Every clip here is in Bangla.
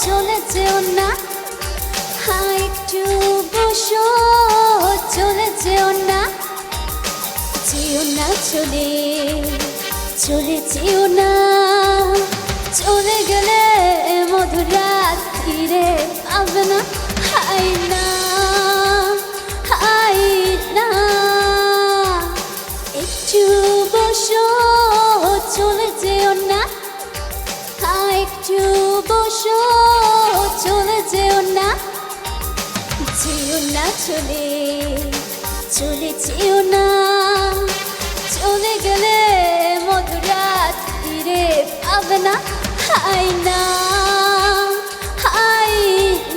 চলে যেও না, হ্যাঁ একটু বসো, চলে যেও না, যেও না চলে, চলে যেও না, চলে গেলে মধুরাত ফিরে পাবে না, হাই না, হাই না, একটু বসো, চলে যেও না, একটু বসো, চলে যেও না, যেও না চলে, চলে যেও না, চলে গেলে মধুরাত ফিরে পাবে না, হাই না, হাই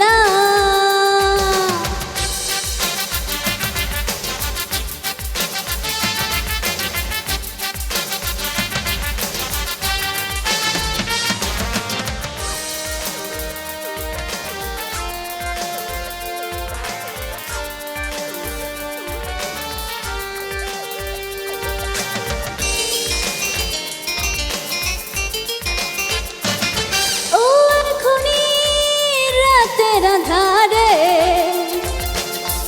না। ধারে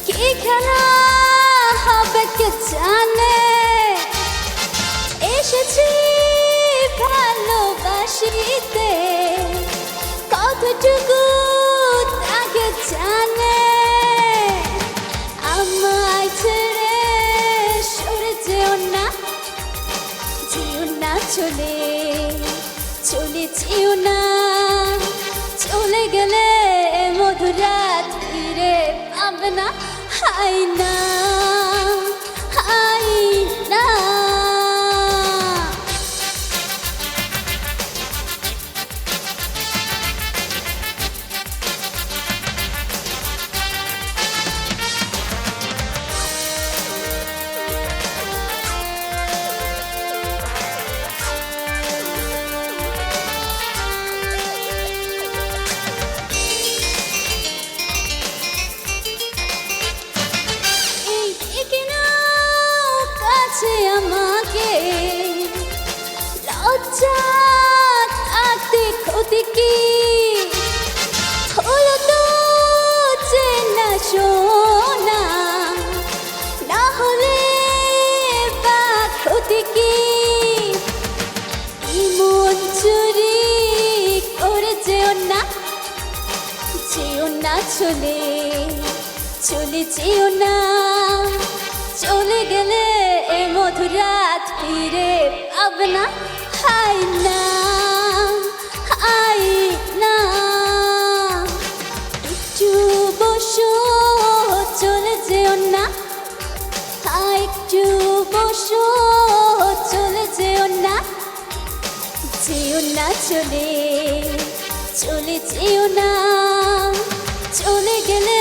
কি খেলা হবে কে জানে, এসেছি ভালোবাসিতে, কতটুকু তাকে জানে, আমায় ছেড়ে সরে যেও না, যেও না চলে, চলে যেও না, চলে গেলে মধুরাত ফিরে পাবে না, হাই না, হাই না। আমাকে লজ্জা থাকতে ক্ষতি কি হলো তো চেনা শোনা, না হলে বা ক্ষতি কি, মন চুরি করে যেও না, যেও না চলে, চলে যেও না, চলে গেলে মধুরাত ফিরে পাবে না, হাই না, হাই না, একটু বসো, চলে যেও না, একটু বসো, চলে যেও না, যেও না চলে, চলে যেও না, চলে গেলে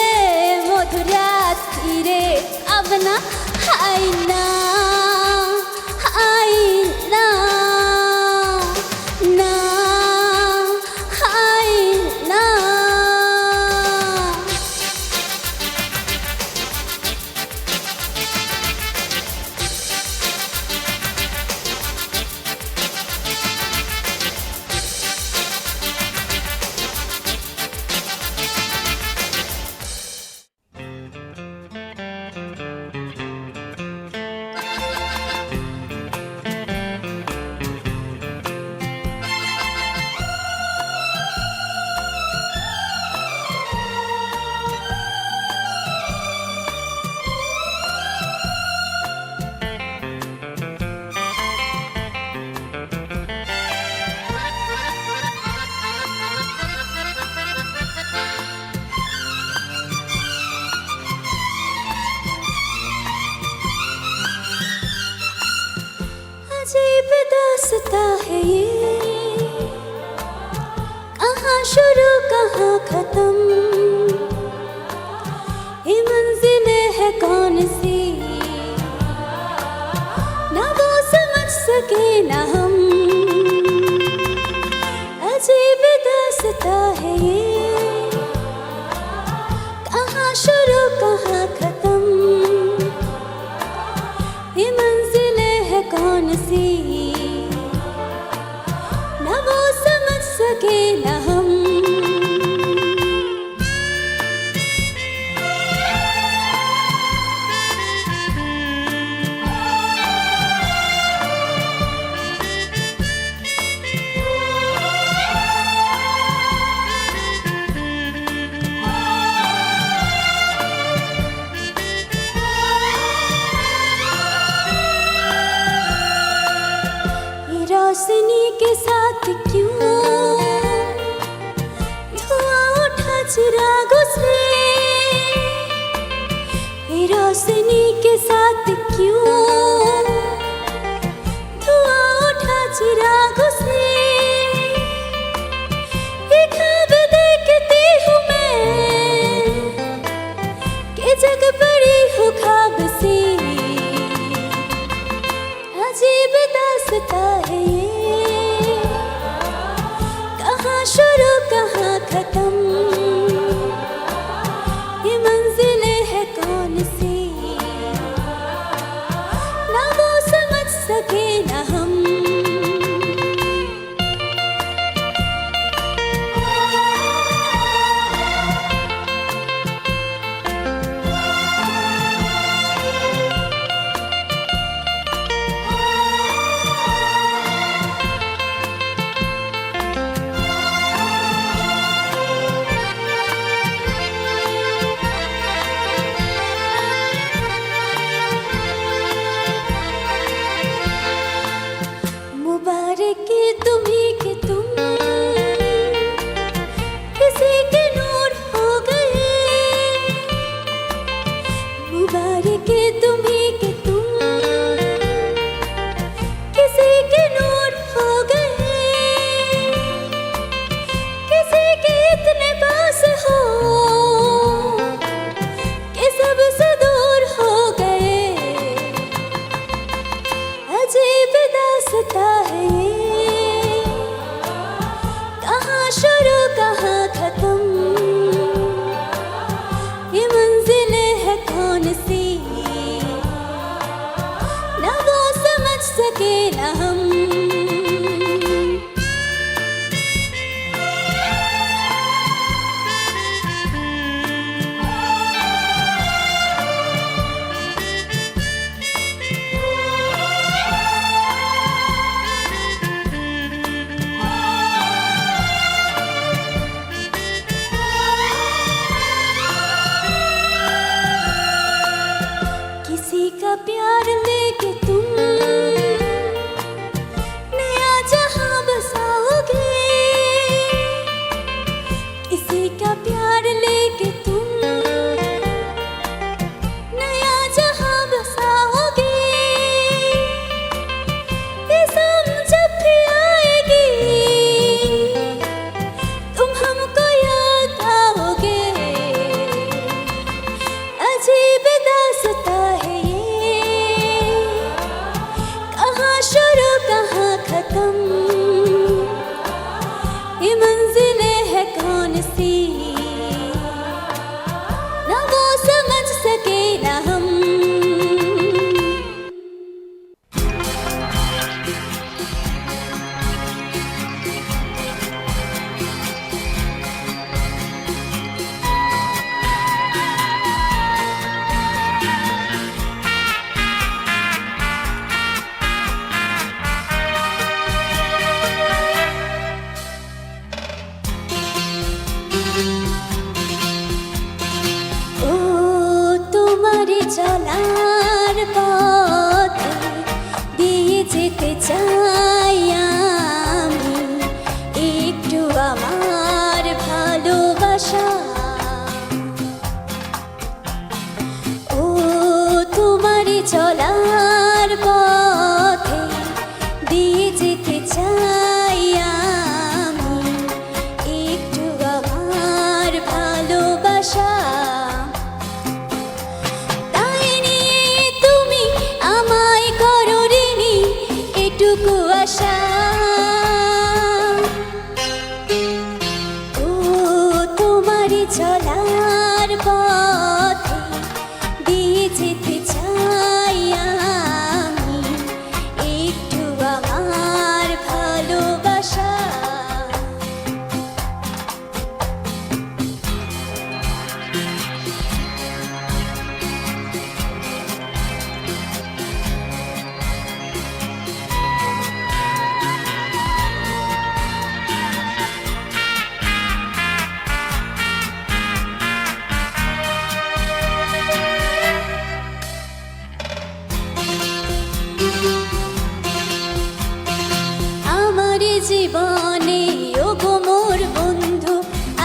মধুরাত ফিরে পাবে না, হাই না, হাই না, না, হাই না। सके न हम। रोशनी के साथ क्यों धुआं उठा चिरागों से, ये रोशनी के साथ क्यों धुआं उठा चिरागों से। ये ख्वाब देखती हूँ मैं कि जग बड़ी हो ख्वाब से। अजीब दास्ता है ये, कहाँ शुरू कहाँ खत्म, ये मंजिलें है कौन सी, ना वो समझ सके ना हम। জীবনে ওগো মোর বন্ধু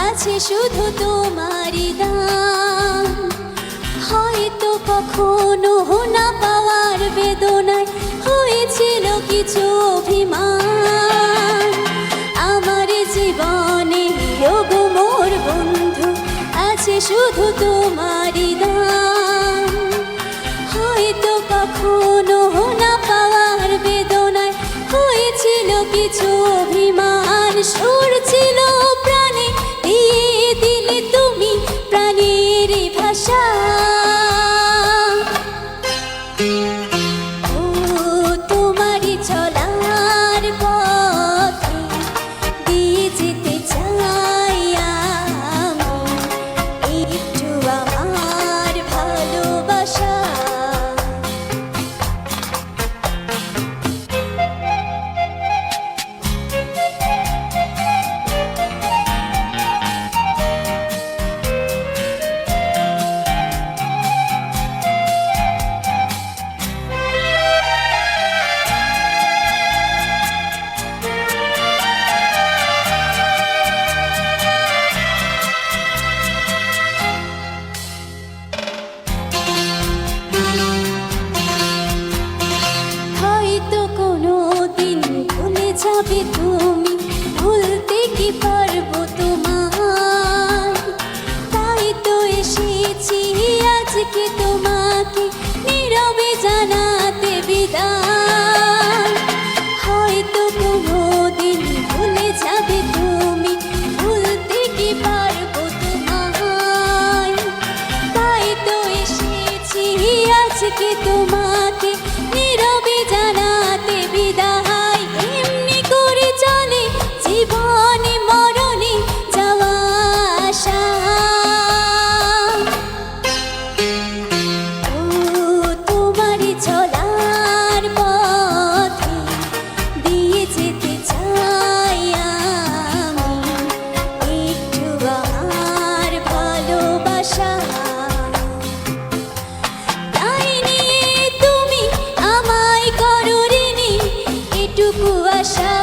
আছে শুধু তোমারই দান। হয়তো কখনো না পাওয়ার বেদনায় হয়েছিল কিছু অভিমান। আমার জীবনে ওগো মোর বন্ধু আছে শুধু তোমারই দান। হয়তো কখনো না পাওয়ার বেদনায় হয়েছিল কিছু অভিমান। সুর ছিল প্রাণে দিয়ে দিলে তুমি প্রাণের ভাষা। ও তোমারই চলার পথে দিয়ে যেতে চাই আমি একটু আমার ভালোবাসা। হয়তো কোনো দিন ভুলে যাবে তুমি, ভুলতে কি পারবো তোমায়। তাই তো এসেছি আজকে তোমাকে নীরবে জানাতে বিদায়। হয়তো কোনো দিন ভুলে যাবে তুমি, ভুলতে কি পারবো তোমায়। তাই তো এসেছি আজকে তোমাকে নীরবে জানাতে বিদায়। এমনি করে চলে জীবনে মরণে যাওয়া আসা। ও তোমারই চলার পথে দিয়ে যেতে চাই আমি একটু আমার ভালোবাসা। তাই নিয়ে তুমি আমায় করো ঋণী এটুকু আশা।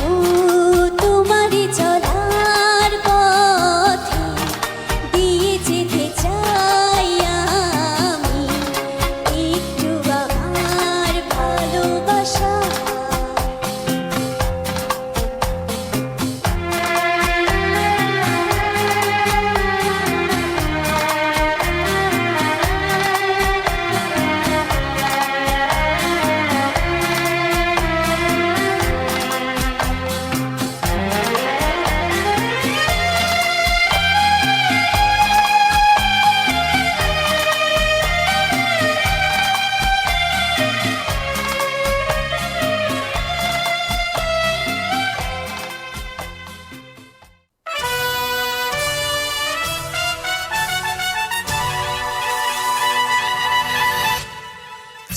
ও তোমারই চলার পথে দিয়ে যেতে চাই আমি একটু আমার ভালোবাসা।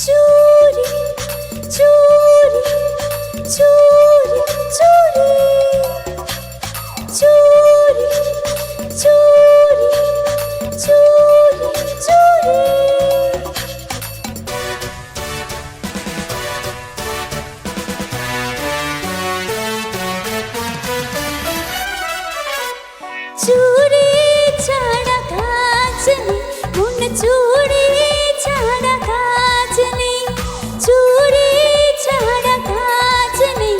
চুরি চুরি চুরি চুরি চুরি চুরি চুরি চুরি। চুরি ছাড়া কাজ নেই মন, চুরি ছাড়া কাজ নেই। চুরি ছাড়া কাজ নেই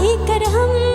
काहे कर हम